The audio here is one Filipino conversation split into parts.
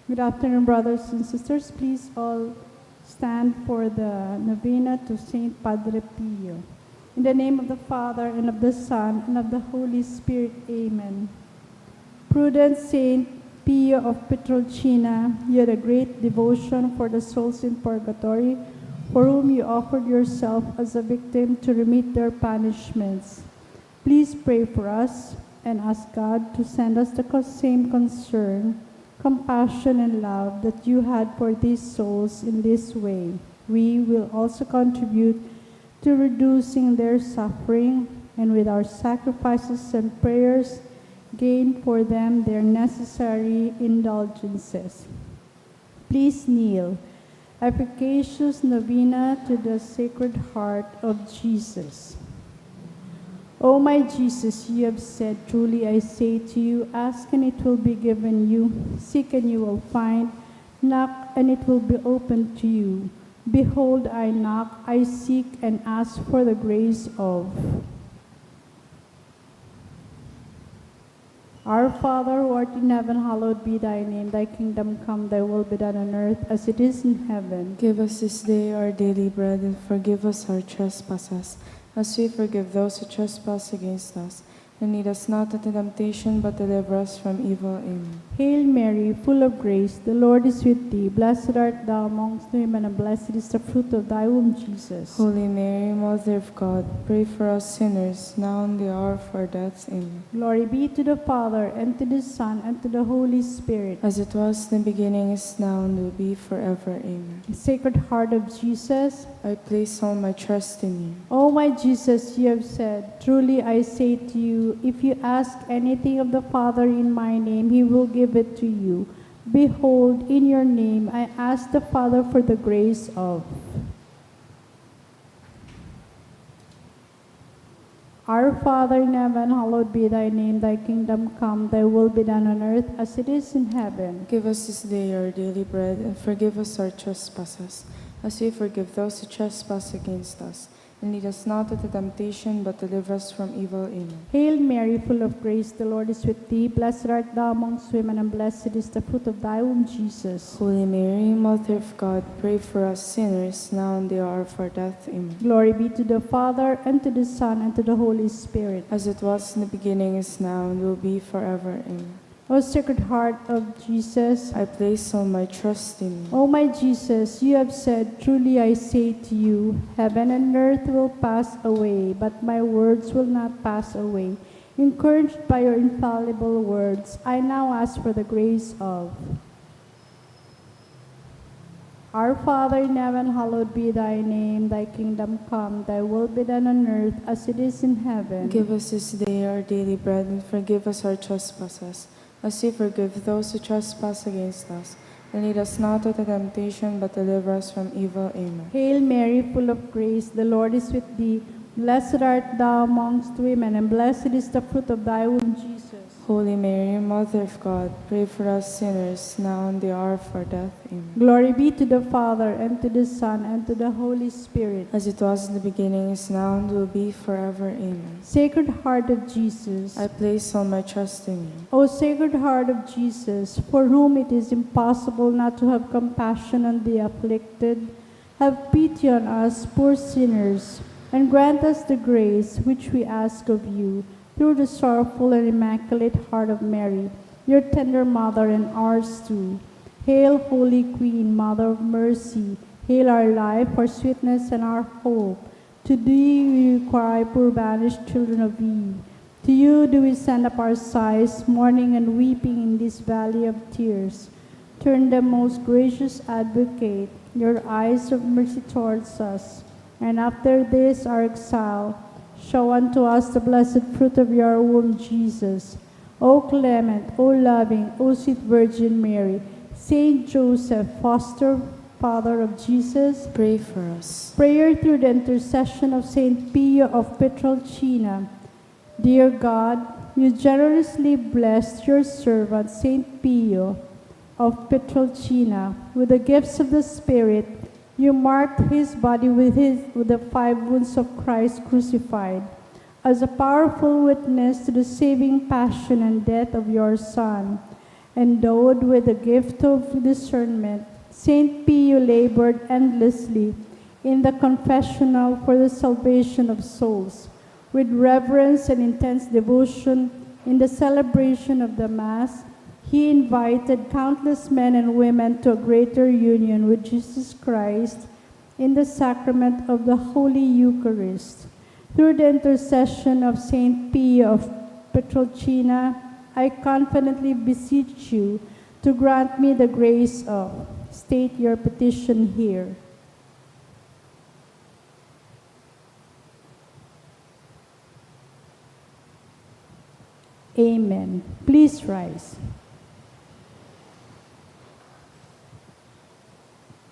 Good afternoon, brothers and sisters. Please all stand for the novena to Saint Padre Pio. In the name of the Father, and of the Son, and of the Holy Spirit. Amen. Prudent Saint Pio of Pietrelcina, you had a great devotion for the souls in purgatory, for whom you offered yourself as a victim to remit their punishments. Please pray for us and ask God to send us the same concern, compassion, and love that you had for these souls in this way. We will also contribute to reducing their suffering, and with our sacrifices and prayers, gain for them their necessary indulgences. Please kneel. Efficacious novena to the Sacred Heart of Jesus. O my Jesus, you have said, truly I say to you, ask and it will be given you, seek and you will find, knock and it will be opened to you. Behold, I knock, I seek and ask for the grace of. Our Father, who art in heaven, hallowed be thy name. Thy kingdom come, thy will be done on earth as it is in heaven. Give us this day our daily bread, and forgive us our trespasses, as we forgive those who trespass against us. And lead us not into temptation, but deliver us from evil. Amen. Hail Mary, full of grace, the Lord is with thee. Blessed art thou amongst women, and blessed is the fruit of thy womb, Jesus. Holy Mary, Mother of God, pray for us sinners, now and the hour of our death. Amen. Glory be to the Father, and to the Son, and to the Holy Spirit. As it was in the beginning, is now, and will be forever. Amen. Sacred Heart of Jesus, I place all my trust in you. O my Jesus, you have said, truly I say to you, if you ask anything of the Father in my name, he will give it to you. Behold, in your name I ask the Father for the grace of. Our Father in heaven, hallowed be thy name. Thy kingdom come, thy will be done on earth as it is in heaven. Give us this day our daily bread, and forgive us our trespasses, as we forgive those who trespass against us. And lead us not into temptation, but deliver us from evil. Amen. Hail Mary, full of grace, the Lord is with thee. Blessed art thou amongst women, and blessed is the fruit of thy womb, Jesus. Holy Mary, Mother of God, pray for us sinners, now and the hour of our death. Amen. Glory be to the Father, and to the Son, and to the Holy Spirit. As it was in the beginning, is now, and will be forever. Amen. O Sacred Heart of Jesus, I place all my trust in you. O my Jesus, you have said, truly I say to you, heaven and earth will pass away, but my words will not pass away. Encouraged by your infallible words, I now ask for the grace of. Our Father in heaven, hallowed be thy name. Thy kingdom come, thy will be done on earth as it is in heaven. Give us this day our daily bread, and forgive us our trespasses, as we forgive those who trespass against us. And lead us not into temptation, but deliver us from evil. Amen. Hail Mary, full of grace, the Lord is with thee. Blessed art thou amongst women, and blessed is the fruit of thy womb, Jesus. Holy Mary, Mother of God, pray for us sinners, now and the hour of our death. Amen. Glory be to the Father, and to the Son, and to the Holy Spirit. As it was in the beginning, is now, and will be forever. Amen. Sacred Heart of Jesus, I place all my trust in you. O Sacred Heart of Jesus, for whom it is impossible not to have compassion on the afflicted, have pity on us, poor sinners, and grant us the grace which we ask of you, through the sorrowful and immaculate heart of Mary, your tender mother and ours too. Hail, Holy Queen, Mother of Mercy. Hail our life, our sweetness, and our hope. To thee we cry, poor banished children of Eve. To you do we send up our sighs, mourning and weeping in this valley of tears. Turn them, most gracious Advocate, your eyes of mercy towards us, and after this our exile, show unto us the blessed fruit of your womb, Jesus. O clement, O loving, O sweet Virgin Mary, Saint Joseph, foster father of Jesus, pray for us. Prayer through the intercession of Saint Pio of Pietrelcina. Dear God, you generously blessed your servant Saint Pio of Pietrelcina with the gifts of the Spirit. You marked his body with the 5 wounds of Christ crucified, as a powerful witness to the saving passion and death of your Son. Endowed with the gift of discernment, Saint Pio labored endlessly in the confessional for the salvation of souls. With reverence and intense devotion in the celebration of the Mass, he invited countless men and women to a greater union with Jesus Christ in the sacrament of the Holy Eucharist. Through the intercession of Saint Pio of Pietrelcina, I confidently beseech you to grant me the grace of. State your petition here. Amen. Please rise.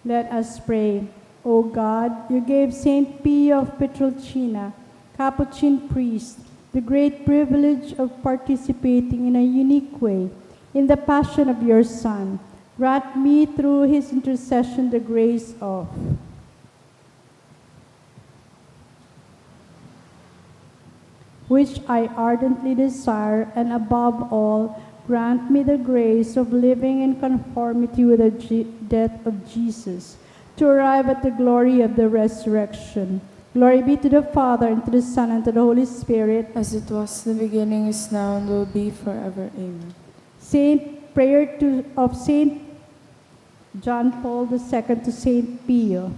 Let us pray. O God, you gave Saint Pio of Pietrelcina, Capuchin priest, the great privilege of participating in a unique way in the passion of your Son. Grant me through his intercession the grace of. Which I ardently desire, and above all, grant me the grace of living in conformity with the death of Jesus, to arrive at the glory of the resurrection. Glory be to the Father, and to the Son, and to the Holy Spirit. As it was in the beginning, is now, and will be forever. Amen. Prayer of Saint John Paul II to Saint Pio.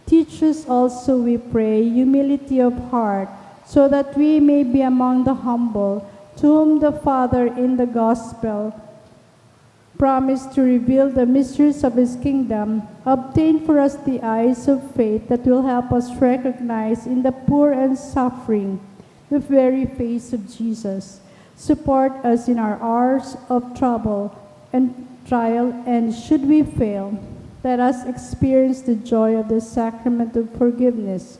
Teach us also, we pray, humility of heart, so that we may be among the humble, to whom the Father in the Gospel promised to reveal the mysteries of his kingdom. Obtain for us the eyes of faith that will help us recognize in the poor and suffering the very face of Jesus. Support us in our hours of trouble and trial, and should we fail, let us experience the joy of the sacrament of forgiveness.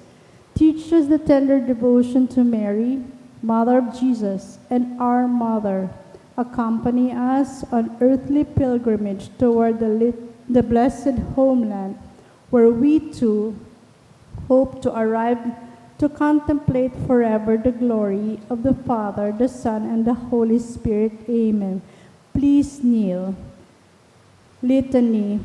Teach us the tender devotion to Mary, Mother of Jesus, and our Mother. Accompany us on earthly pilgrimage toward the blessed homeland, where we too hope to arrive to contemplate forever the glory of the Father, the Son, and the Holy Spirit. Amen. Please kneel. Litany.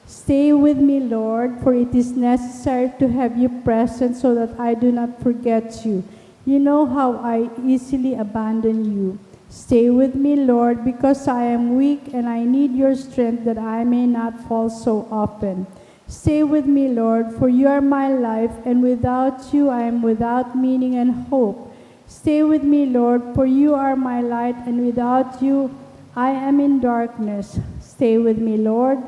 Stay with me, Lord, for it is necessary to have you present so that I do not forget you. You know how I easily abandon you. Stay with me, Lord, because I am weak and I need your strength that I may not fall so often. Stay with me, Lord, for you are my life, and without you I am without meaning and hope. Stay with me, Lord, for you are my light, and without you I am in darkness. Stay with me, Lord,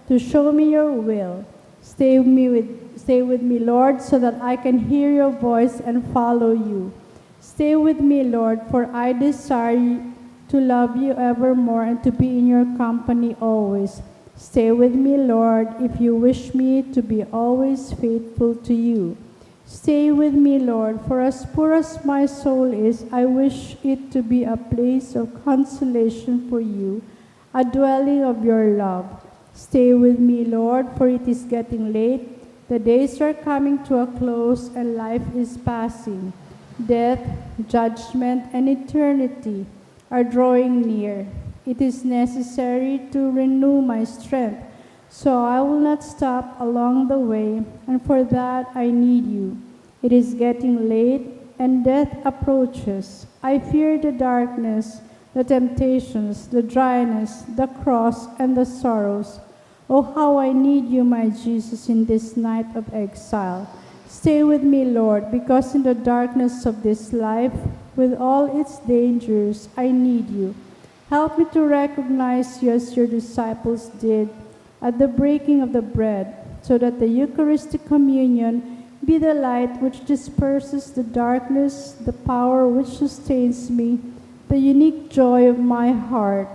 to show me your will. Stay with me, Lord, so that I can hear your voice and follow you. Stay with me, Lord, for I desire to love you evermore and to be in your company always. Stay with me, Lord, if you wish me to be always faithful to you. Stay with me, Lord, for as poor as my soul is, I wish it to be a place of consolation for you, a dwelling of your love. Stay with me, Lord, for it is getting late. The days are coming to a close and life is passing. Death, judgment, and eternity are drawing near. It is necessary to renew my strength, so I will not stop along the way, and for that I need you. It is getting late, and death approaches. I fear the darkness, the temptations, the dryness, the cross, and the sorrows. Oh, how I need you, my Jesus, in this night of exile. Stay with me, Lord, because in the darkness of this life, with all its dangers, I need you. Help me to recognize you as your disciples did at the breaking of the bread, so that the Eucharistic communion be the light which disperses the darkness, the power which sustains me, the unique joy of my heart.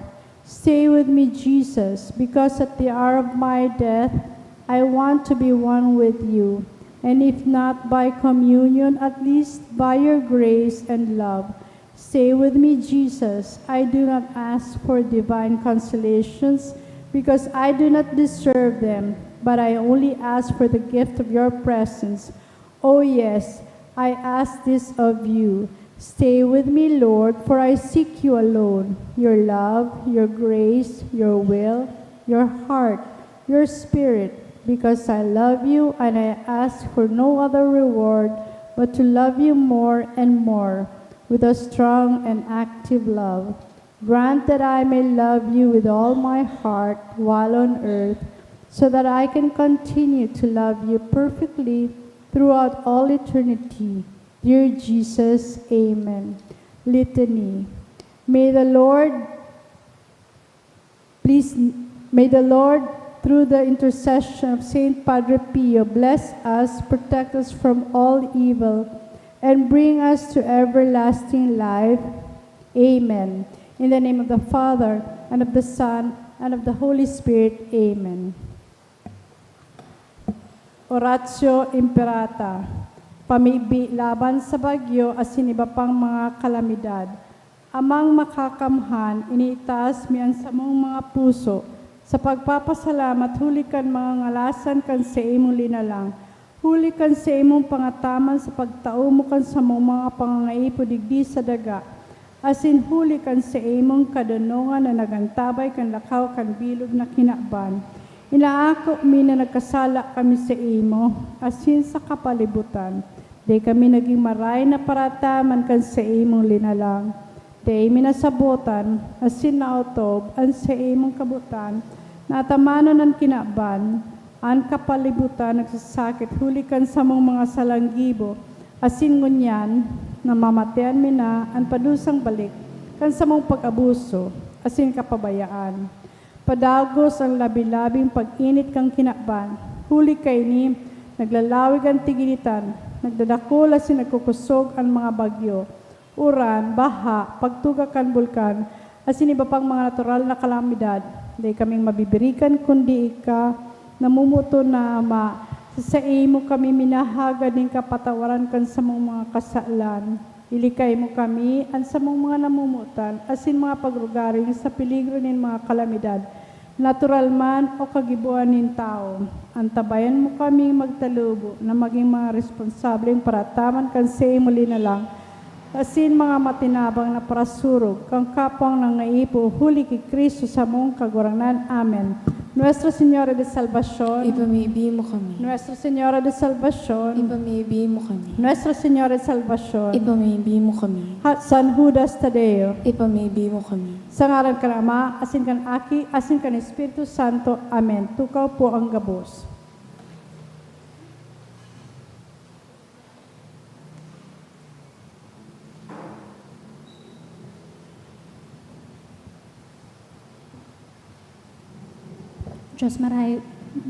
Stay with me, Jesus, because at the hour of my death, I want to be one with you, and if not by communion, at least by your grace and love. Stay with me, Jesus. I do not ask for divine consolations because I do not deserve them, but I only ask for the gift of your presence. Oh yes, I ask this of you. Stay with me, Lord, for I seek you alone. Your love, your grace, your will, your heart, your spirit, because I love you and I ask for no other reward but to love you more and more with a strong and active love. Grant that I may love you with all my heart while on earth, so that I can continue to love you perfectly throughout all eternity. Dear Jesus, amen. Litany. May the Lord, through the intercession of Saint Padre Pio, bless us, protect us from all evil, and bring us to everlasting life. Amen. In the name of the Father, and of the Son, and of the Holy Spirit. Amen. Oratio Imperata. Pamibi laban sa bagyo at siniba pang mga kalamidad. Amang makakamhan, iniitaas mi ang samong mga puso. Sa pagpapasalamat, huli kan mga ngalasan kan sa imong linalang. Huli kan sa imong pangataman sa pagtao mo kan sa mga pangangaipo digdi sa daga. Asin huli kan sa imong kadunungan na nagantabay kan lakaw kan bilog na kinaban. Inaako mi na nagkasala kami sa imo, asin sa kapalibutan. Di kami naging maray na parataman kan sa imong linalang. Di minasabutan, asin na otob, an sa imong kabutan, natamanon ang kinaban, an kapalibutan nagsasakit, hulikan sa mga salanggibo, asin ngunyan, namamatayan mi na, ang padusang balik, kan sa mong pag-abuso, asin kapabayaan. Padagos ang labi-labing pag-init kang kinaban, huli kay ni, naglalawig ang tigilitan, nagdadakol asin nagkukusog ang mga bagyo, uran, baha, pagtugakan bulkan, asin iba pang mga natural na kalamidad. Di kaming mabibirikan kundi ika, namumuto na ama, sa imo kami minahagad ng kapatawaran kan sa mga kasalan. Ilikay mo kami, ang sa mga namumutan, asin mga pagrugaring sa peligro ng mga kalamidad, natural man o kagibuan ng tao. Antabayan mo kami magtalubo na maging mga responsableng parataman kan sa imo linalang, asin mga matinabang na parasurog, kang kapwang nangaipo, huli kay Kristo sa mong kaguranan. Amen. Nuestra Señora de Salvación, Ipamibigay mo kami. Nuestra Señora de Salvación, Ipamibigay mo kami. Nuestra Señora de Salvación, Ipamibigay mo kami. San Judas Tadeo, Ipamibigay mo kami. sa ngaran ka na Ama, asin kan Aki, asin kan Espiritu Santo. Amen. Tukaw po ang gabos.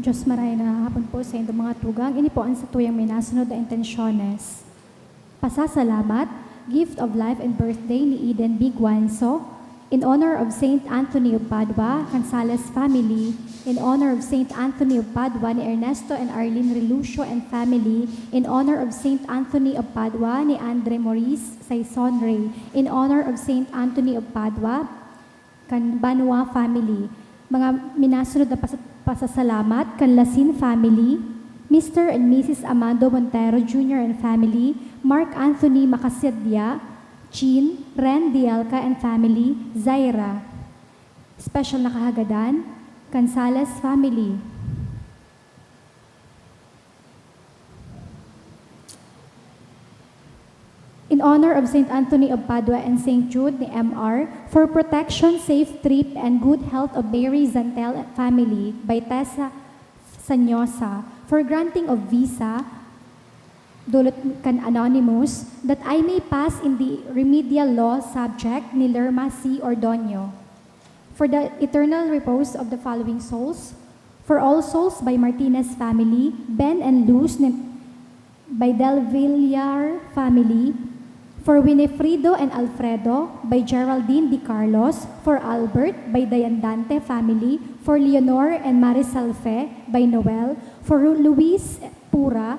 Diyos maray na hapon po sa inyong mga tugang. Ini po ang sa tuyang may nasunod na intensyones. Pasasalamat, gift of life and birthday ni Eden B. Guanzo, in honor of Saint Anthony of Padua, Cansales family, in honor of Saint Anthony of Padua ni Ernesto and Arlene Relucio and family, in honor of Saint Anthony of Padua ni Andre Maurice Saison Rey, in honor of Saint Anthony of Padua, kan Banua family. Mga minasunod na pasasalamat, kan Lasin family, Mr. and Mrs. Amando Montero Jr. and family, Mark Anthony Macasidya, Chin, Ren Dialca and family, Zaira. Special na kahagadan, Cansales family. In honor of St. Anthony of Padua and St. Jude ni MR, for protection, safe trip, and good health of Mary Zantel and family by Tessa Sanyosa, for granting of visa, dulot kan anonymous, that I may pass in the remedial law subject ni Lerma C. Ordonio, for the eternal repose of the following souls, for all souls by Martinez family, Ben and Luz by Del Villar family, for Winifredo and Alfredo by Geraldine Di Carlos, for Albert by Dayandante family, for Leonor and Marisol Fe by Noel, for Luis Pura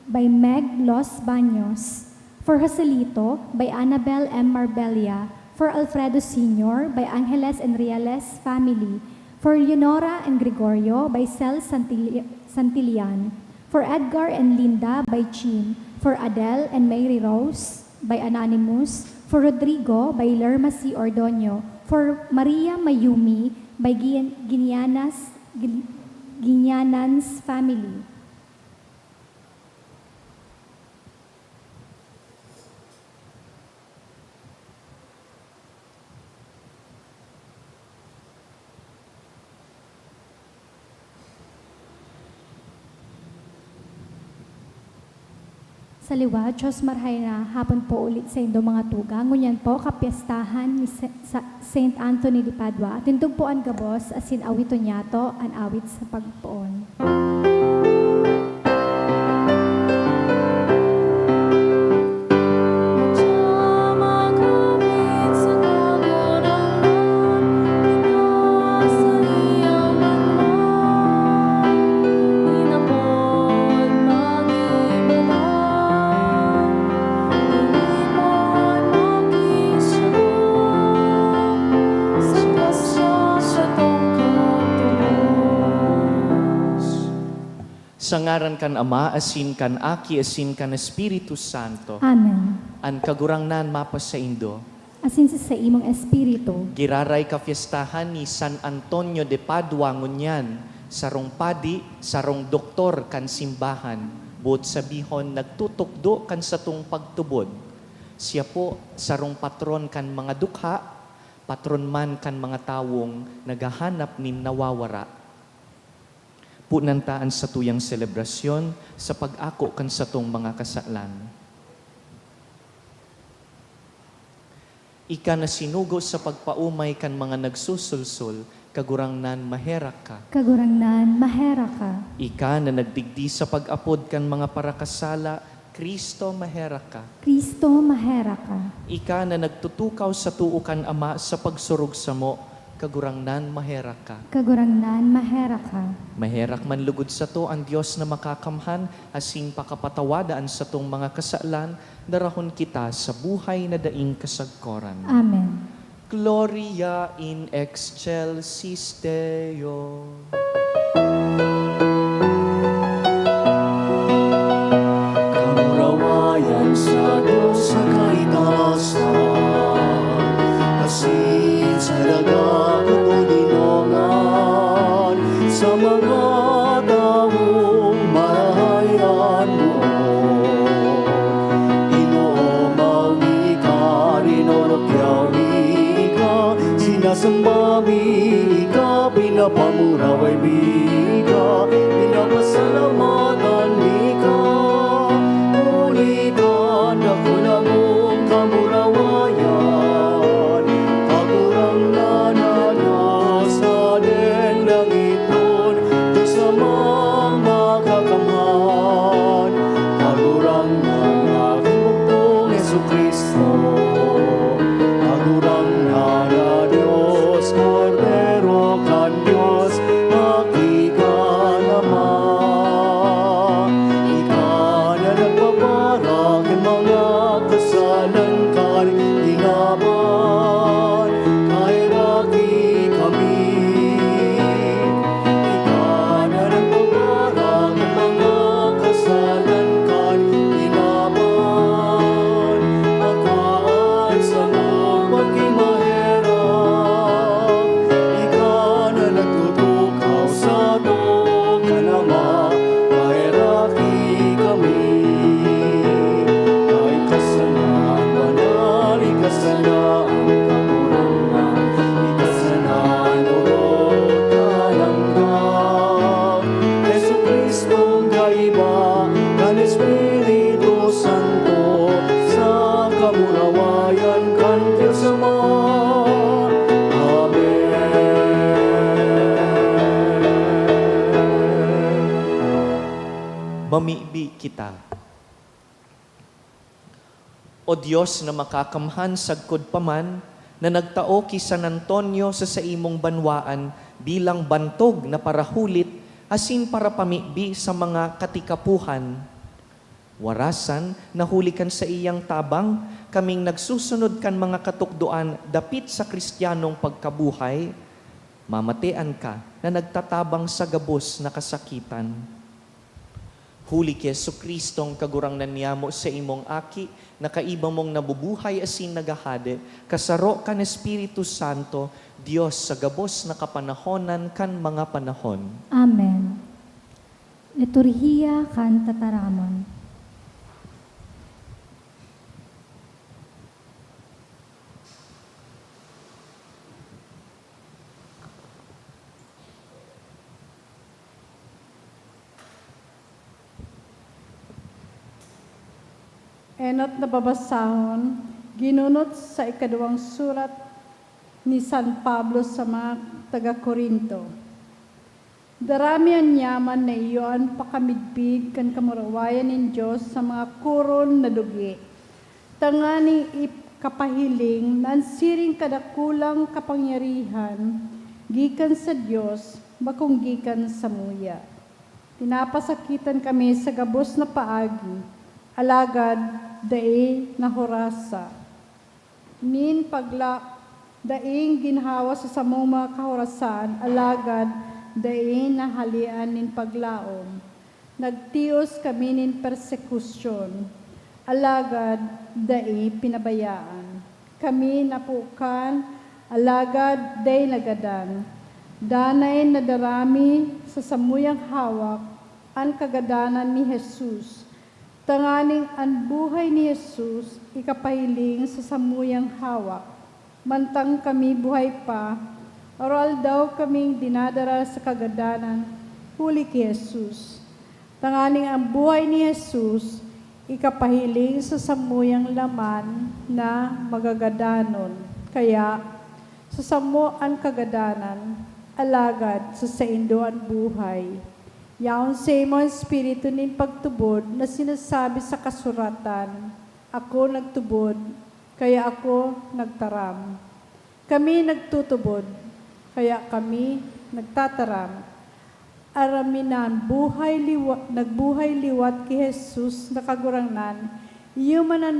by Meg Los Baños, for Joselito by Annabel M. Marbella, for Alfredo Sr. by Angeles and Reales family, for Leonora and Gregorio by Cel Santillan, for Edgar and Linda by Chin, for Adele and Mary Rose by Anonymous, for Rodrigo by Lerma C. Ordonio, for Maria Mayumi by Guinyanans family. Sa liwat, Diyos marhay na hapon po ulit sa inyong mga tugang. Ngunyan po, kapiyastahan ni Saint Anthony de Padua. At indog po ang gabos, asin awito niyato, ang awit sa pagpoon. Sa ngaran kan Ama, asin kan Aki, asin kan Espiritu Santo. Amen. An kagurangnan mapas sa Indo. Asin sa imong espiritu, Giraray ka fiestahan ni San Antonio de Padua ngunyan. Sarong padi, sarong doktor kan simbahan. Buot sabihon, nagtutukdo kan satong pagtubod. Siya po, sarong patron kan mga dukha, patron man kan mga tawong nagahanap nin nawawara. Punantaan sa tuyang selebrasyon sa pag-ako kan satong mga kasalan. Ika na sinugo sa pagpaumay kan mga nagsusulsul, kagurangnan maherak ka. kagurangnan, mahera ka. Ika na nagdigdi sa pag-apod kan mga parakasala, Kristo maherak ka. Kristo, mahera ka. Ika na nagtutukaw sa tuukan Ama sa pagsurog sa mo, kagurangnan maherak ka. Kagurangnan, mahera ka. Maherak man lugod sa to ang Diyos na makakamhan, asing pakapatawadaan sa tong mga kasalan, darahon kita sa buhay na daing kasagkoran. Amen. Gloria in excelsis Deo. Kamurawayan sa Diyos sa kaitaasan, asin sa dagat at uninongan, sa mga taong marahayan mo. Inomami ka, rinorokyawi ka, sinasambami ka, pinapamuraway mi ka, pinapasalamatan mi ka. Ulitan ako na mong kamurawayan, kagurangnan na Diyos na den langiton, Diyos namang makakamhan, kagurangnan aking bugtong Jesucristo, kagurangnan na Diyos, Cordero kan Diyos, makika naman. Ika na nagpaparang ng mga kasalan kan hinaman, kairaki kami. Ika na nagpaparang ng mga kasalan kan hinaman, akaan sa mong pagkimahirap. Ika na nagtutukaw sa tong kanama, kairaki kami. Kahit kasanan, banal, ikasanan, kakurangan, ikasanan, urot, kalanggam. Yesu Kristong kaiba, kan Espiritu Santo, sa kamurawayan kan Diyos Ama. Amen. Mamibi kita. O Diyos na makakamhan sagkod paman, na nagtao ki San Antonio sa imong banwaan bilang bantog na parahulit, asin para pamibi sa mga katikapuhan. Warasan, nahulikan sa iyang tabang, kaming nagsusunod kan mga katukduan dapit sa Kristiyanong pagkabuhay, mamatian ka na nagtatabang sa gabos na kasakitan. Huli ki Jesucristong kagurangnan niyamo sa imong aki, nakaiba mong nabubuhay asin nagahade, kasaro kan Espiritu Santo, Dios sa gabos na kapanahonan kan mga panahon. Amen. Liturhiya kan tataramon. Enot na babasahon, ginunot sa ikadawang surat ni San Pablo sa mga taga-Korinto. Darami ang yaman na iyon pakamidbig kan kamurawayan ng Diyos sa mga kuron na dugi. Tanganing ikapahiling nan siring kadakulang kapangyarihan, gikan sa Diyos, bakong gikan sa muya. Tinapasakitan kami sa gabos na paagi, alagad daing nahorasa. Nin pagla daing ginhawa sa samong mga kahorasan, alagad daing nahalian nin paglaom. Nagtios kami nin persekusyon, alagad daing pinabayaan. Kami napukan, alagad daing nagadan. Danay nadarami sa samuyang hawak ang kagadanan ni Jesus. Tanganing ang buhay ni Jesus ikapahiling sa samuyang hawak. Mantang kami buhay pa, oral daw kaming dinadara sa kagadanan, huli ki Jesus. Tanganing ang buhay ni Jesus ikapahiling sa samuyang laman na magagadanon. Kaya, sa samo ang kagadanan, alagad sa saindo ang buhay. Yaon sa imo ang espiritu nin pagtubod na sinasabi sa kasuratan, ako nagtubod, kaya ako nagtaram. Kami nagtutubod, kaya kami nagtataram. Araminan, nagbuhay liwat ki Jesus na kagurangnan, iyumanan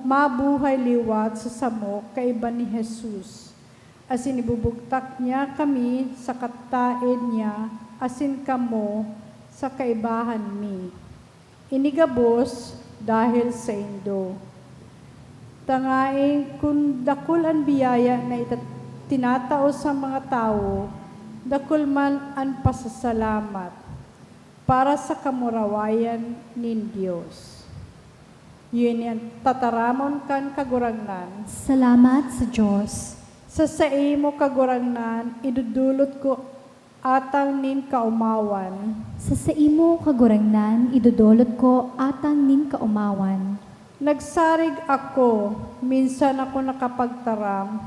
mabuhay liwat sa samo kaiba ni Jesus. Asin ibubugtak niya kami sa katain niya, asin kamo sa kaibahan mi. Inigabos dahil sa indo. Tangaing kung dakul ang biyaya na tinatao sa mga tao, dakul man ang pasasalamat para sa kamurawayan nin Diyos. Yun yan, tataramon kan kagurangnan. Salamat sa Diyos. Sa imo kagurangnan, idudulot ko atang nin kaumawan. Sa imo kagurangnan, idudulot ko atang nin kaumawan. Nagsarig ako, minsan ako nakapagtaram.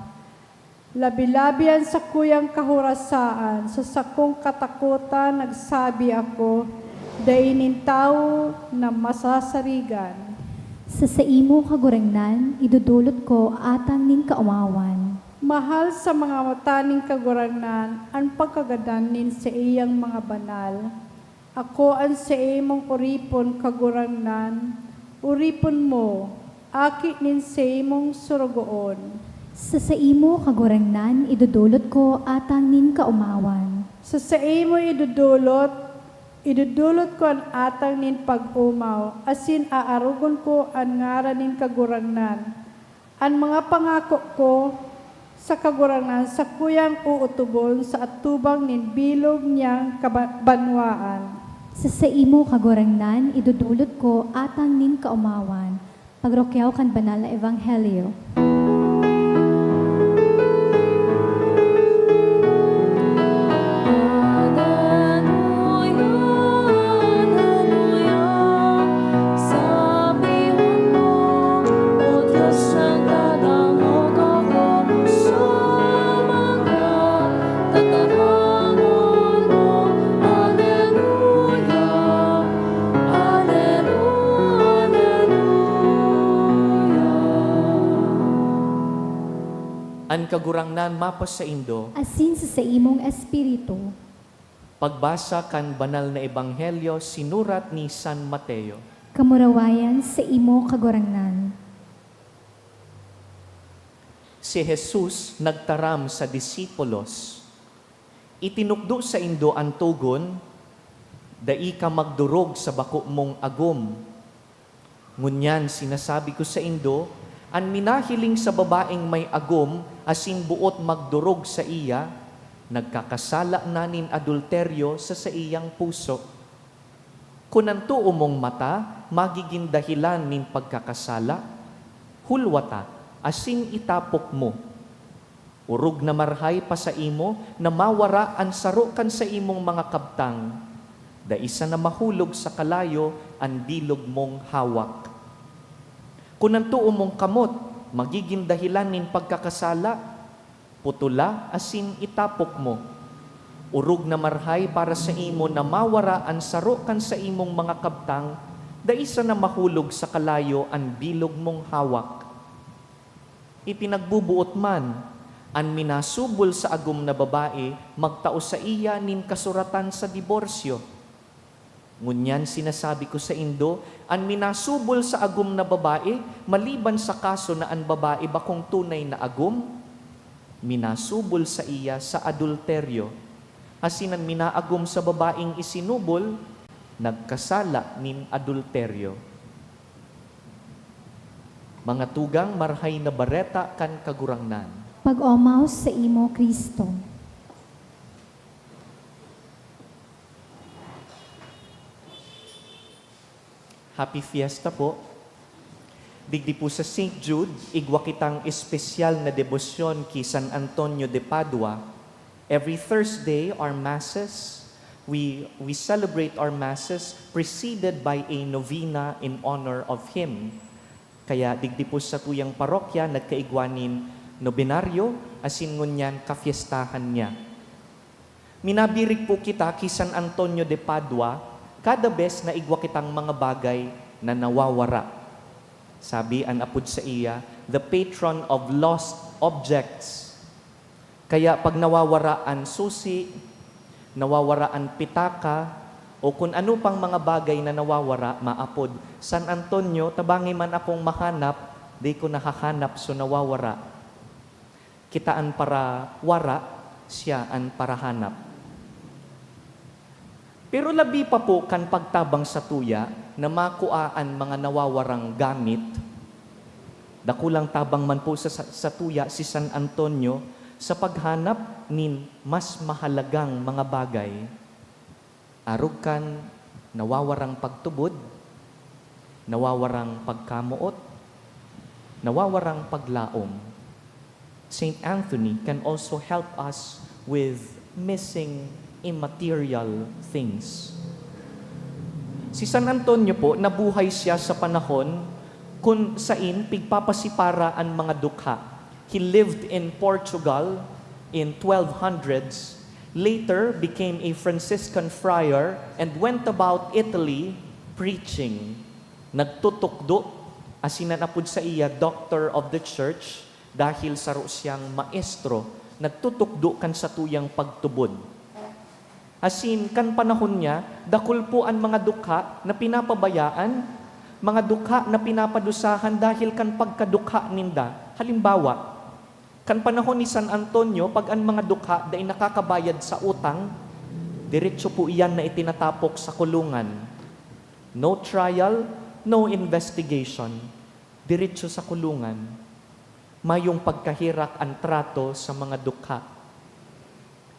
Labi-labian sa kuyang kahurasaan, sa sakong katakutan, nagsabi ako, dainin tao na masasarigan. Sa imo kagurangnan, idudulot ko atang nin kaumawan. Mahal sa mga mataning kagurangnan, ang pagkagadan nin sa iyang mga banal. Ako ang sa imong uripon kagurangnan, uripon mo, aki nin sa imong surugoon. Sa imo kagurangnan, idudulot ko atang nin kaumawan. Sa imo idudulot ko ang atang nin pag-umaw, asin aarugon ko ang ngaran nin kagurangnan. Ang mga pangako ko, sa kagurangnan sa kuyang uutubon sa atubang nin bilog niyang kabanwaan. Sa imo kagurangnan, idudulot ko atang nin kaumawan. Pagrokyaw kan banal na ebanghelyo. An kagurangnan mapas sa indo, Asin sa imong espiritu. pagbasa kan banal na ebanghelyo sinurat ni San Mateo. Kamurawayan sa imo kagurangnan. Si Jesus nagtaram sa disipulos, itinukdo sa indo ang tugon, Dai ka magdurog sa bako mong agom. Ngunyan sinasabi ko sa indo, an minahiling sa babaeng may agom, asin buot magdurog sa iya, nagkakasala nanin adulteryo sa iyang puso. Kunanto umong mata, magiging dahilan nin pagkakasala, hulwata, asin itapok mo. Urog na marhay pa sa imo, na mawara ang sarukan sa imong mga kabtang, da isa na mahulog sa kalayo, ang bilog mong hawak. Kunanto umong kamot, magiging dahilan nin pagkakasala, putula, asin itapok mo. Urog na marhay para sa imo, na mawara ang sarukan sa imong mga kabtang, da isa na mahulog sa kalayo, ang bilog mong hawak. Ipinagbubuot man, an minasubol sa agom na babae, magtao sa iya nin kasuratan sa diborsyo. Ngunyan sinasabi ko sa indo, an minasubol sa agom na babae, maliban sa kaso na an babae bakong tunay na agom, minasubol sa iya sa adulteryo. Asinan minaagom sa babaeng isinubol, nagkasala nin adulteryo. Mga tugang marhay na bareta kan kagurangnan. Pag-omaos sa imo, Kristo. Happy Fiesta po. Digdi po sa St. Jude, igwa kitang espesyal na debosyon ki San Antonio de Padua. Every Thursday, our masses, we celebrate our masses preceded by a novena in honor of him. Kaya digdi po sa tuyang parokya, nagkaigwanin nobenaryo, asin ngunyan kafiestahan niya. Minabirig po kita ki San Antonio de Padua, kada bes na igwa kitang mga bagay na nawawara. Sabi an apud sa iya, the patron of lost objects. Kaya pag nawawara ang susi, nawawara ang pitaka, o kung ano pang mga bagay na nawawara, maapod, San Antonio, tabangi man akong mahanap, di ko nakahanap, so nawawara. Kitaan para wara, siya ang para hanap. Pero labi pa po kan pagtabang sa tuya, na makuaan mga nawawarang gamit, dakulang tabang man po sa tuya si San Antonio, sa paghanap nin mas mahalagang mga bagay. Arog kan nawawarang pagtubod, nawawarang pagkamuot, nawawarang paglaom. Saint Anthony can also help us with missing immaterial things. Si San Antonio po, nabuhay siya sa panahon kung sain pigpapasipara ang mga dukha. He lived in Portugal in 1200s, later became a Franciscan friar and went about Italy preaching. Nagtutukdo, asinan apud sa iya, doctor of the church, dahil saro siyang maestro, nagtutukdo kan sa tuyang pagtubod. Asin, kan panahon niya, dakul po ang mga dukha na pinapabayaan, mga dukha na pinapadusahan dahil kan pagkadukha ninda. Halimbawa, kan panahon ni San Antonio, pag ang mga dukha dahil nakakabayad sa utang, diretso po iyan na itinatapok sa kulungan. No trial, no investigation. Diretso sa kulungan. Mayong pagkahirak ang trato sa mga dukha.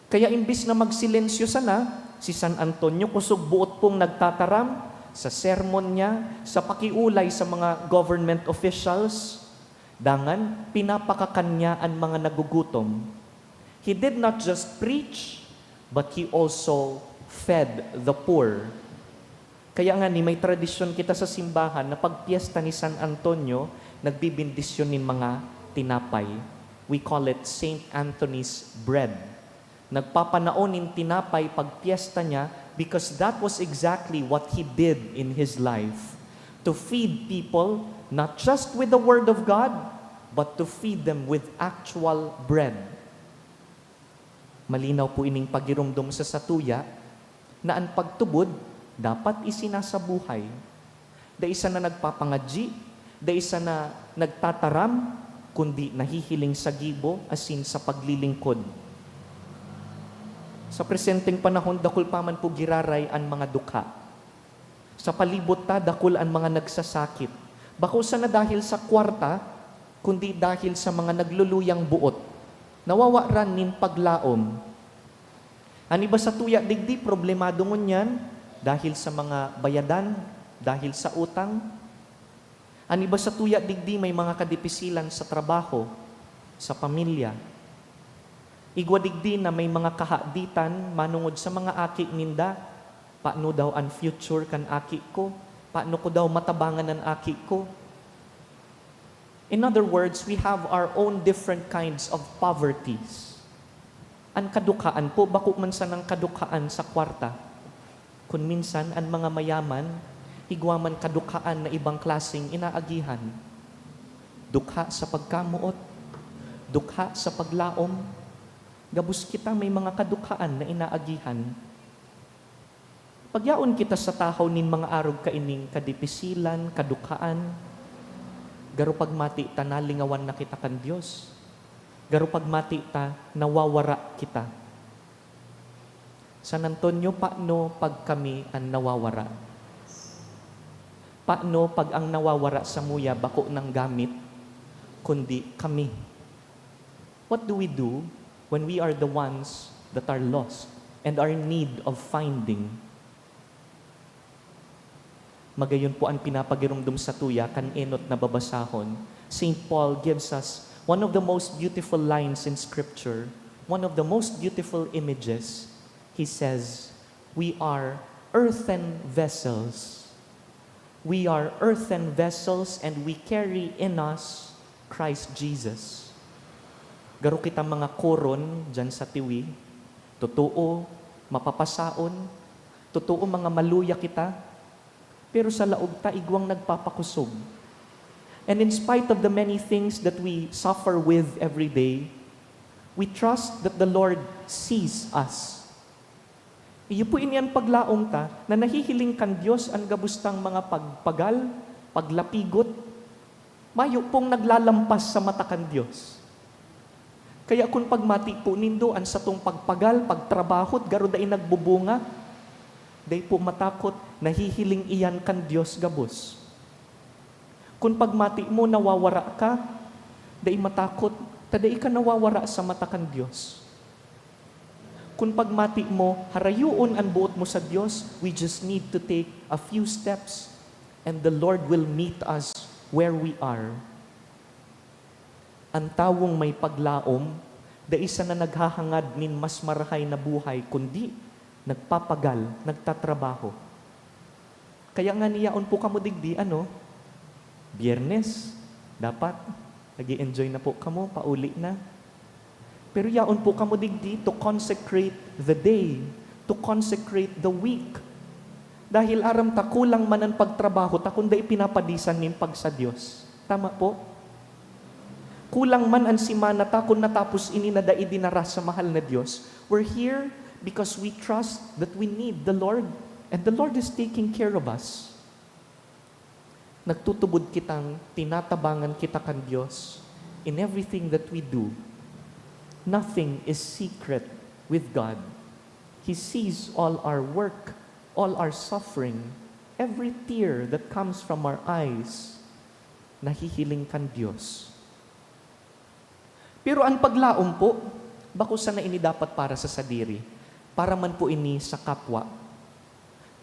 Kaya imbis na magsilensyo sana, si San Antonio kusog buot pong nagtataram sa sermon niya, sa pakiulay sa mga government officials, dangan pinapakakanya ang mga nagugutom. He did not just preach, but he also fed the poor. Kaya nga ni may tradisyon kita sa simbahan na pag piyesta ni San Antonio, nagbibindisyon ng mga tinapay. We call it Saint Anthony's bread. Nagpapanaonin tinapay pag piyesta niya because that was exactly what he did in his life. To feed people, not just with the Word of God, but to feed them with actual bread. Malinaw po ining pagirumdum sa satuya na ang pagtubod dapat isinasabuhay. Da isa na nagpapangadji, da isa na nagtataram, kundi nahihiling sa gibo asin sa paglilingkod. Sa presenteng panahon, dakul pa man po giraray ang mga dukha. Sa palibot ta, dakul ang mga nagsasakit. Bako sa na dahil sa kwarta, kundi dahil sa mga nagluluyang buot. Nawawaran nin paglaom. Ani ba sa tuya digdi, problemado ngunyan dahil sa mga bayadan, dahil sa utang. Ani ba sa tuya digdi, may mga kadipisilan sa trabaho, sa pamilya. Igwa digdi na may mga kahaditan manungod sa mga aki ninda. Paano daw ang future kan aki ko? Paano ko daw matabangan ang aki ko? In other words, we have our own different kinds of poverties. Ang kadukhaan po, bako man sa ng kadukhaan sa kwarta. Kung minsan, ang mga mayaman, higwaman kadukhaan na ibang klaseng inaagihan. Dukha sa pagkamuot, dukha sa paglaom. Gabus kita may mga kadukhaan na inaagihan. Pagyaon kita sa tahaw nin mga arog kaining kadipisilan, kadukhaan, garo pagmati ta nalingawan na kita kan Dios. Garo pagmati ta nawawara kita. San Antonio, paano pag kami ang nawawara? Paano pag ang nawawara sa muya bako ng gamit, kundi kami? What do we do when we are the ones that are lost and are in need of finding? Magayon po ang pinapagirumdum sa tuya, kan enot na babasahon. St. Paul gives us one of the most beautiful lines in Scripture, one of the most beautiful images. He says, we are earthen vessels. We are earthen vessels and we carry in us Christ Jesus. Garo kita mga koron dyan sa tiwi, totoo, mapapasaon, totoo mga maluya kita, pero sa laog ta igwang nagpapakusog. And in spite of the many things that we suffer with every day, we trust that the Lord sees us. Iyo po iniyan paglaom ta na nahihiling kan Diyos ang gabustang mga pagpagal, paglapigot, mayo pong naglalampas sa mata kan Diyos. Kaya kung pagmati po nindo ang sa tong pagpagal, pagtrabahot, garo dahi nagbubunga, dahi po matakot, nahihiling iyan kan Diyos gabos. Kung pagmati mo, nawawara ka, dahi matakot, tadahi ka nawawara sa mata kan Diyos. Kung pagmati mo, harayuon ang buot mo sa Diyos, we just need to take a few steps and the Lord will meet us where we are. Ang tawong may paglaom, da isa na naghahangad nin mas marahay na buhay, kundi nagpapagal, nagtatrabaho. Kaya nga niyaon po kamo digdi, Biyernes, dapat, nag-i-enjoy na po kamo, pauli na. Pero yaon po kamo digdi to consecrate the day, to consecrate the week. Dahil aram ta kulang man ang pagtrabaho ta kundi ipinapadisan nin pag sa Dios. Tama po? Kulang man ang simana ta kung natapos ini na dai dinara sa mahal na Dios. We're here because we trust that we need the Lord and the Lord is taking care of us. Nagtutubod kitang tinatabangan kita kan Dios in everything that we do. Nothing is secret with God. He sees all our work, all our suffering, every tear that comes from our eyes. Nahihiling kan Diyos. Pero ang paglaom po, bako sana ini dapat para sa sadiri, para man po ini sa kapwa.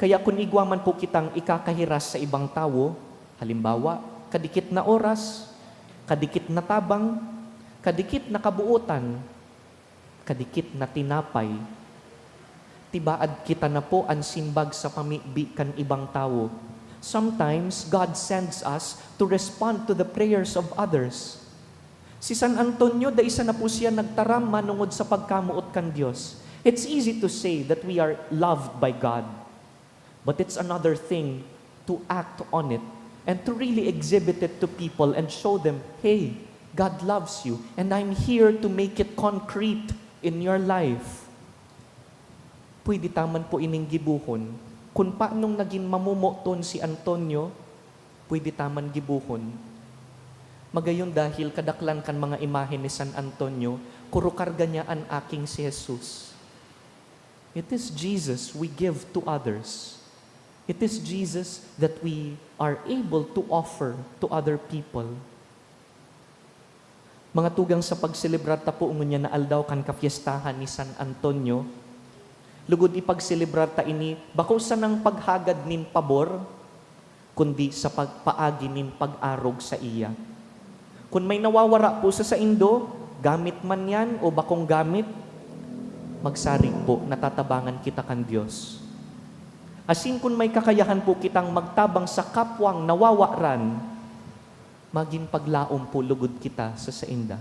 Kaya kung igwaman po kitang ikakahiras sa ibang tao, halimbawa, kadikit na oras, kadikit na tabang, kadikit na kabuutan, kadikit na tinapay, tibaad kita na po ang simbag sa pamibi kan ibang tao. Sometimes, God sends us to respond to the prayers of others. Si San Antonio, da isa na po siya nagtaram manungod sa pagkamuot kan Diyos. It's easy to say that we are loved by God, but it's another thing to act on it and to really exhibit it to people and show them, hey, God loves you, and I'm here to make it concrete in your life. Pwede taman po ining gibuhon. Kung paanong naging mamumuton si Antonio, pwede taman gibuhon. Magayon dahil kadaklan kan mga imahe ni San Antonio, kurukarga niya ang aking si Jesus. It is Jesus we give to others. It is Jesus that we are able to offer to other people. Mga tugang sa pagselebrar ta po ngunya na aldaw kan kapiestahan ni San Antonio, lugod ipagselebrar ta ini, bako sa nang paghagad nin pabor, kundi sa pagpaagi nin pag-arog sa iya. Kung may nawawara po sa Indo, gamit man yan o bakong gamit, magsarig po, natatabangan kita kan Diyos. Asin kung may kakayahan po kitang magtabang sa kapwang nawawaran, maging paglaom po lugod kita sa sainda.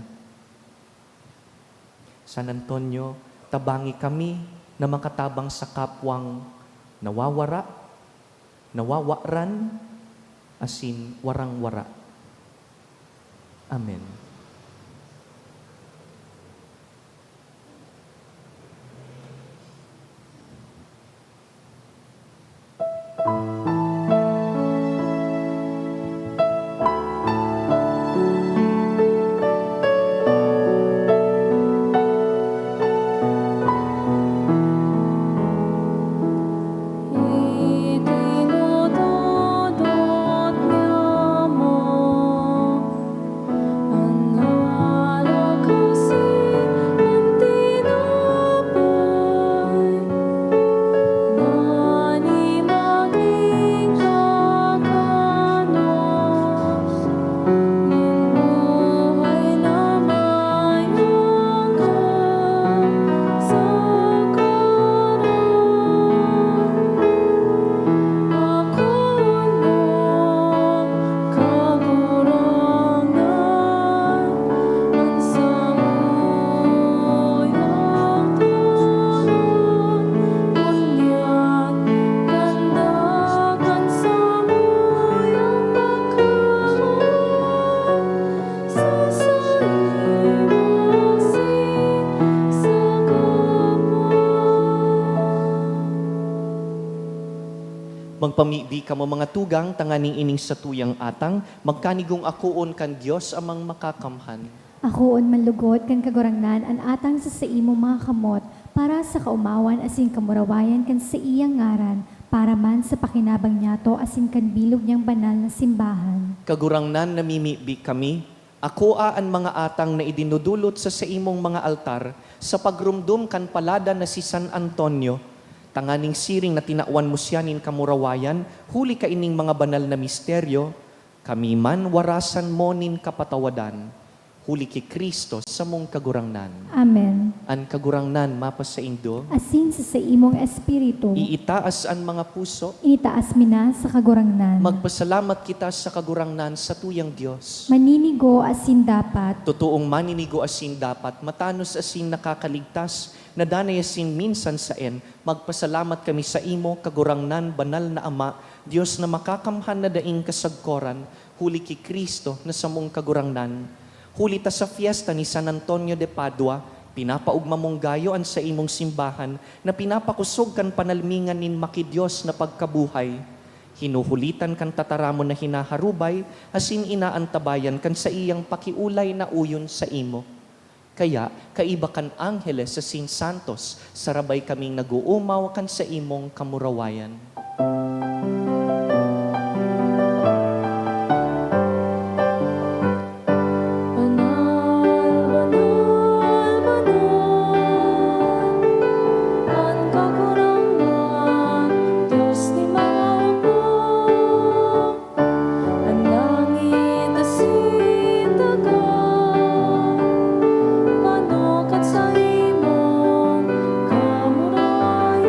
San Antonio, tabangi kami na makatabang sa kapwang nawawara, nawawaran, asin warang-wara. Amen. Itinutudot niya mo ang alak kasi ang tinapay na ni maging kakanos ng buhay na mayroon ka sa karan. Ako na kagurangan ang samuyang tulong kunyan kandagan samuyang pagkaon sa saliwasi sa kapwa. Magpamibi ka mo mga tugang, tanganing ining sa tuyang atang, magkanigong akuon kan Diyos amang makakamhan. Akoon manlugod kan kagurangnan an atang sa imo mga kamot para sa kaumawan asin kamurawayan kan sa iyang ngaran para man sa pakinabang niyato asin kan bilog niyang banal na simbahan. Kagurangnan namimibi kami, ako ang mga atang na idinudulot sa imong mga altar sa pagrumdum kan palada na si San Antonio, tanganing siring na tinawan mo siyanin kamurawayan, huli ka ining mga banal na misteryo, kami man warasan mo nin kapatawadan, huli ki Kristo sa mong kagurangnan. Amen. An kagurangnan mapas sa Indo, Asin sa imong espiritu, iitaas an mga puso, initaas mina sa kagurangnan. magpasalamat kita sa kagurangnan sa tuyang Diyos. Maninigo asin dapat, Totoong maninigo asin dapat, matanos asin nakakaligtas, nadanay asin minsan saen, magpasalamat kami sa imo, kagurangnan, banal na Ama, Diyos na makakamhan na daing kasagkoran, huli ki Kristo na sa mong kagurangnan. Huli ta sa fiesta ni San Antonio de Padua, pinapaugma mong gayoan sa imong simbahan, na pinapakusog kan panalmingan nin makidiyos na pagkabuhay. Hinuhulitan kan tataramon na hinaharubay, asin inaantabayan kan sa iyang pakiulay na uyon sa imo. Kaya, kaiba kan angheles sa Sin Santos, sarabay kaming naguumaw kan sa imong kamurawayan. Banal, banal, banal, ang kagurangnan, Diyos ni mga upo, ang langit asin dagat, manukat sa imong kamurayan.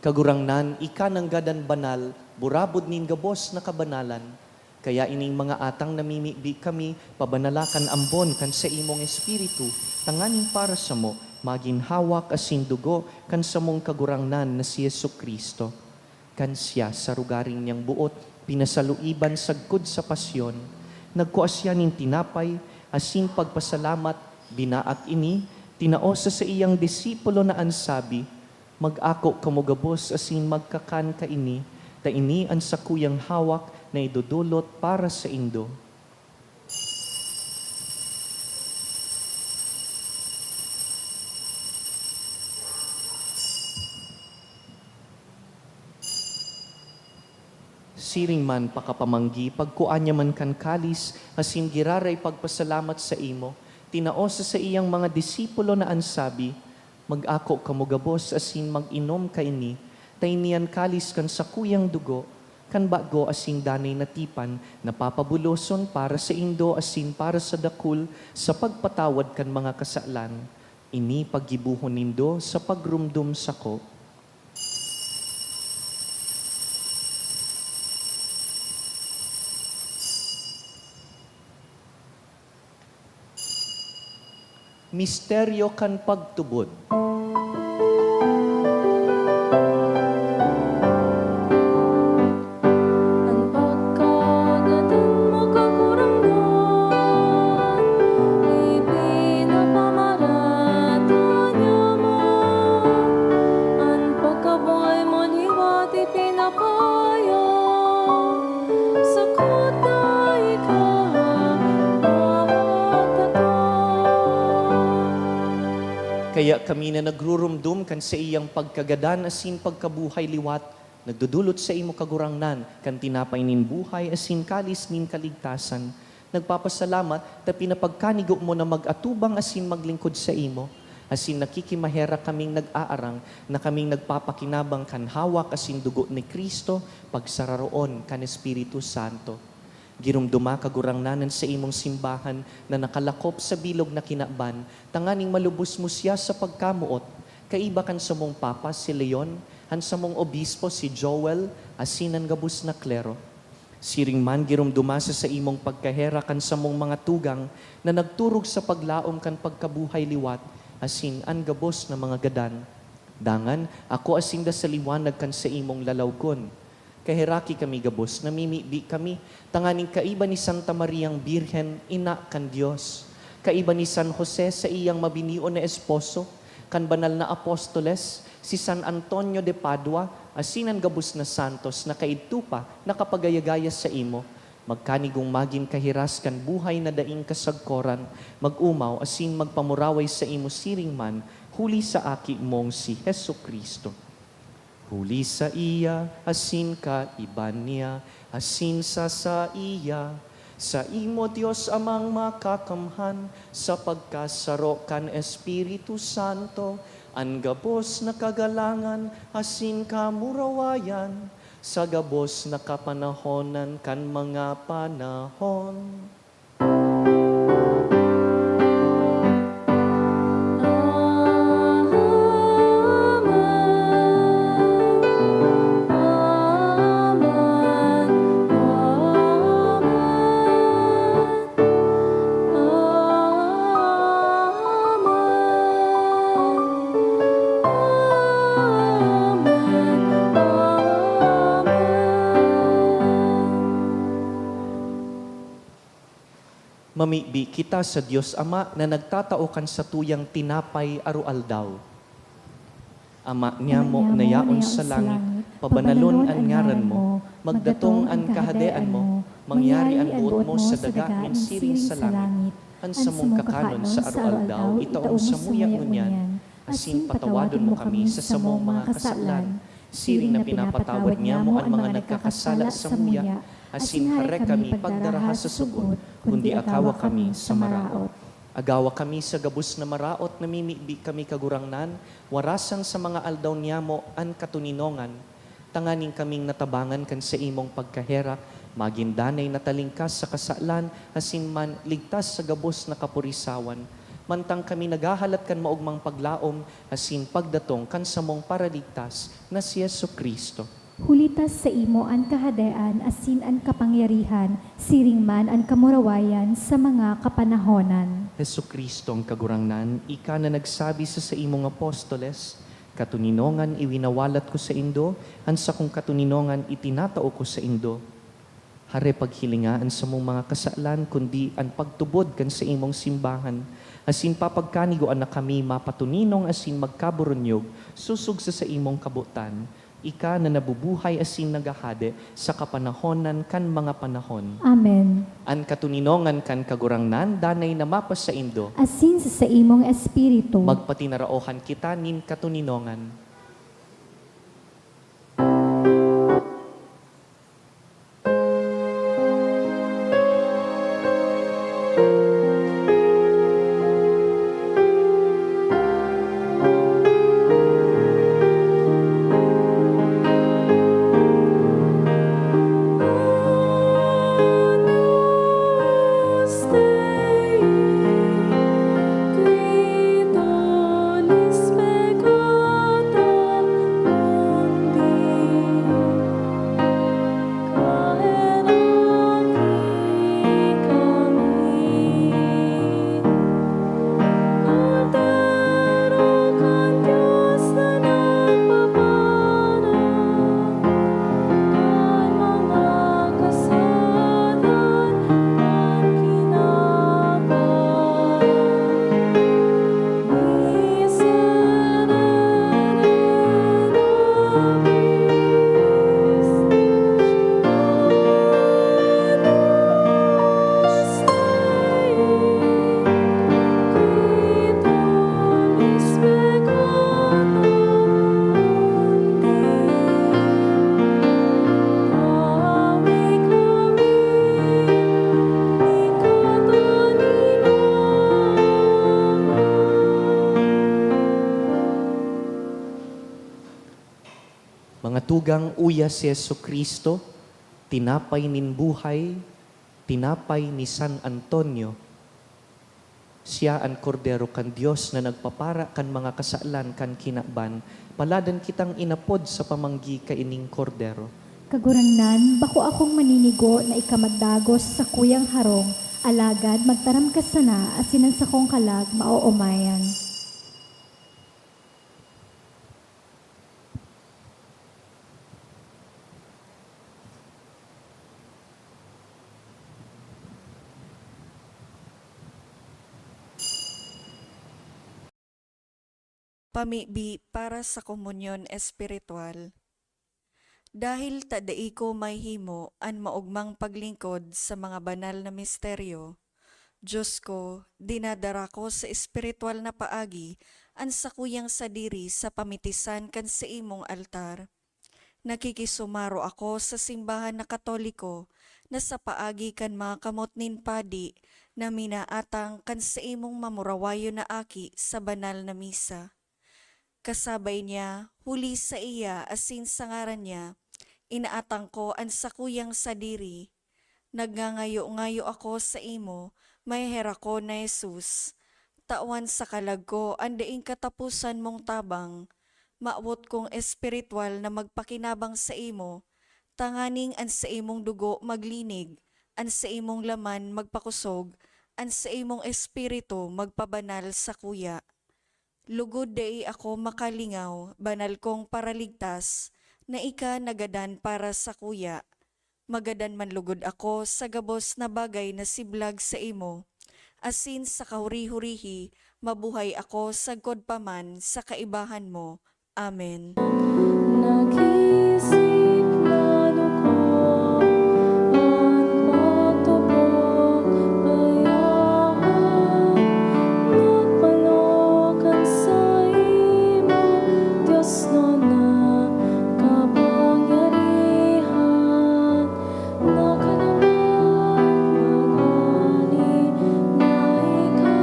Kagurangnan, ika ng gadan banal, burabod nin gabos na kabanalan. Kaya ining mga atang namimibi kami, pabanalakan ambon kan sa imong espiritu, tanganin para sa mo, maginhawak asin dugo kan sa mong kagurangnan na si Jesucristo. Kan siya sa rugaring niyang buot, pinasaluiban sagkod sa pasyon, nagkuasya nin tinapay, asin pagpasalamat, binaak ini, tinaosa sa iyang disipulo na ansabi, mag-ako kamugabos asin magkakan ka ini, ta ini ang sakuyang hawak na idudulot para sa indo. Siring man pakapamanggi, pagkuan niya man kan kalis, asin giraray pagpasalamat sa imo, tinaosa sa iyang mga disipulo na ansabi, mag-ako kamugabos asin mag-inom ka ini, tainian kalis kan sakuyang dugo, kan bago asing danay natipan, napapabuloson para sa indo asin para sa dakul, sa pagpatawad kan mga kasalan. Ini paggibuhon nindo sa pagrumdum sako. Misteryo kan pagtubod. Ang pagkagatan mo kagurangnan, ipinapamaratan mo. Ang pagkabuhay mo liwat ipinakayo, sakot na ikaw bawat tato. Kaya kami na nagrurumdum kan sa iyang pagkagadan asin pagkabuhay liwat, nagdudulot sa imo kagurangnan, kan tinapay nin buhay asin kalis nin kaligtasan. Nagpapasalamat ta pinapagkanigo mo na mag-atubang asin maglingkod sa imo, asin nakikimahera kaming nag-aarang na kaming nagpapakinabang kan hawak asin dugo ni Kristo, pagsararoon kan Espiritu Santo. Girumduma kagurangnanan sa imong simbahan na nakalakop sa bilog na kinaban, tanganing malubos mo siya sa pagkamuot. Kaiba kan sa mong papa si Leon, han sa mong obispo si Joel, asinan gabus na klero. Siring man girumduma sa imong pagkahera kan sa mong mga tugang na nagturog sa paglaom kan pagkabuhay liwat, asin an gabos na mga gadan. Dangan, ako asin da sa liwanag kan sa imong lalawgon. Kahiraki kami gabos, namimibi kami, tanganing kaiba ni Santa Mariang Birhen, ina kan Diyos. Kaiba ni San Jose sa iyang mabinion na esposo, kan banal na apostoles, si San Antonio de Padua, asinan gabos na santos, na kaidtupa, nakapagayagaya sa imo. Magkanigong maging kahiras kan buhay na daing kasagkoran, mag-umaw, asin magpamuraway sa imo siring man, huli sa aki mong si Jesucristo. Huli sa iya, asin ka iban niya, asin sa iya. Sa imo Diyos amang makakamhan, sa pagkasaro kan Espiritu Santo, ang gabos na kagalangan, asin ka murawayan, sa gabos na kapanahonan kan mga panahon. Mamibi kita sa Diyos Ama na nagtataokan sa tuyang tinapay arualdaw. Ama niya mo nayaon sa langit, pabanalon ang ngaran mo, magdatong ang kahadean mo, mangyari ang buot mo sa daga ng siring sa langit. Ansa mong kakanon sa arualdaw, itaong sa muya ngunyan, asin patawadon mo kami sa samong mga kasalan, siring na pinapatawad niya mo ang mga nagkakasala sa muya, asin hare kami pagdaraha sa sugod, kundi akawa kami sa maraot. Agawa kami sa gabus na maraot, namimibi kami kagurangnan, warasan sa mga aldaw niya mo an katuninongan, tanganing kaming natabangan kan sa imong pagkahera, magindanay na talingkas sa kasalan, asin man ligtas sa gabos na kapurisawan, mantang kami nagahalat kan maugmang paglaom, asin pagdatong kan samong paraligtas na si Yesu Kristo. Hulitas sa imo an kahadean, asin an kapangyarihan, siring man an kamurawayan sa mga kapanahonan. Yesu Kristo ang kagurangnan, ika na nagsabi sa imong apostoles, katuninongan iwinawalat ko sa indo, ansa kong katuninongan itinatao ko sa indo. Hare paghilingaan sa mong mga kasalan, kundi ang pagtubod kan sa imong simbahan. Asin papagkanigoan na kami mapatuninong asin magkaburunyog, susug sa imong kabutan. Ika na nabubuhay asin nagahade sa kapanahonan kan mga panahon. Amen. An katuninongan kan kagurangnan, danay na mapas sa indo. Asin sa imong espiritu. Magpatinaraohan kita nin katuninongan. Mga tugang uya si Yesu Kristo, tinapay nin buhay, tinapay ni San Antonio. Siya ang kordero kan Dios na nagpapara kan mga kasalan kan kinaban, paladan kitang inapod sa pamanggi kaining kordero. Kagurangnan, bako akong maninigo na ikamadagos sa kuyang harong, alagad magtaram ka sana, asinan sa kong kalag, maoomayan. Pamibi para sa komunyon espiritual. Dahil tadai ko may himo an maugmang paglingkod sa mga banal na misteryo, Diyos ko, dinadara ko sa espiritual na paagi an sakuyang sadiri sa pamitisan kan sa imong altar. Nakikisumaro ako sa simbahan na Katoliko na sa paagi kan mga kamot nin padi na minaatang kan sa imong mamurawayo na aki sa banal na misa. Kasabay niya, huli sa iya asin sa ngaran niya, inaatang ko ang sakuyang sadiri. Nagngangayo-ngayo ako sa imo, may hera ko na Jesus. Tawan sa kalag ko, andaing katapusan mong tabang. Maawot kong espiritual na magpakinabang sa imo, tanganing an sa imong dugo maglinig, an sa imong laman magpakusog, an sa imong espiritu magpabanal sa kuya. Lugod dai ako makalingaw, banal kong paraligtas, na ika nagadan para sa kuya. Magadan man lugod ako sa gabos na bagay na siblag sa imo. Asin sa kahuri-hurihi, mabuhay ako sa godpaman sa kaibahan mo. Amen. Nag-isip lalo ko ang pagtubok, bayahan, nagpalokan sa imo, Diyos na kapangyarihan, na kanaman magani na ikaw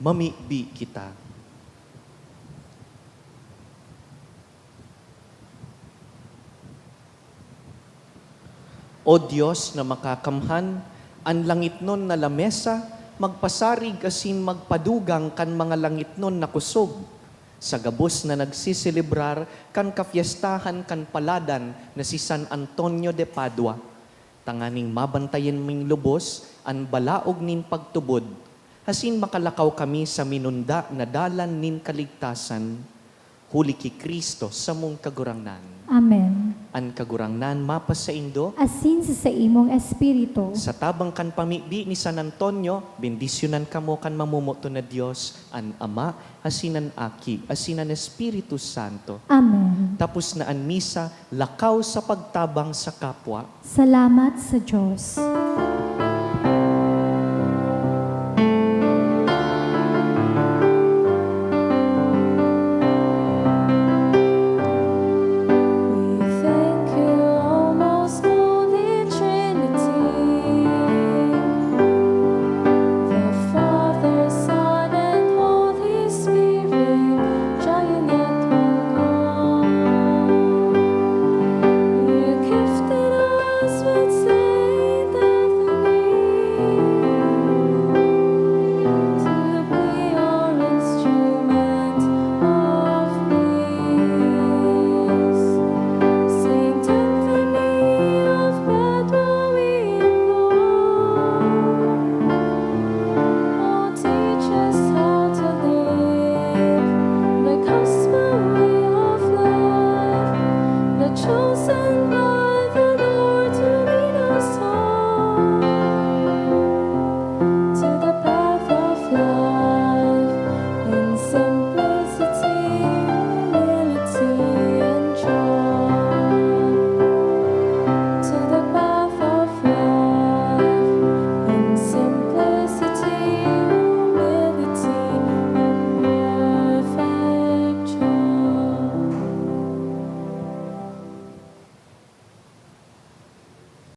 mamibi kita. O Diyos na makakamhan, ang langit nun na lamesa, magpasarig asin magpadugang kan mga langit nun na kusog. Sa gabos na nagsiselebrar, kan kafiestahan kan paladan na si San Antonio de Padua. Tanganing mabantayan ming lubos, ang balaog nin pagtubod. Hasin makalakaw kami sa minunda na dalan nin kaligtasan. Huli ki Kristo sa mong kagurangnan. Amen. An kagurangnan mapas sa indo, Asin sa imong espiritu, sa tabang kan pamibi ni San Antonio, bendisyonan kamo kan mamumuto na Dios, an Ama, asinan Aki, asinan Espiritu Santo. Amen. Tapos na an misa, lakaw sa pagtabang sa kapwa. Salamat sa Diyos.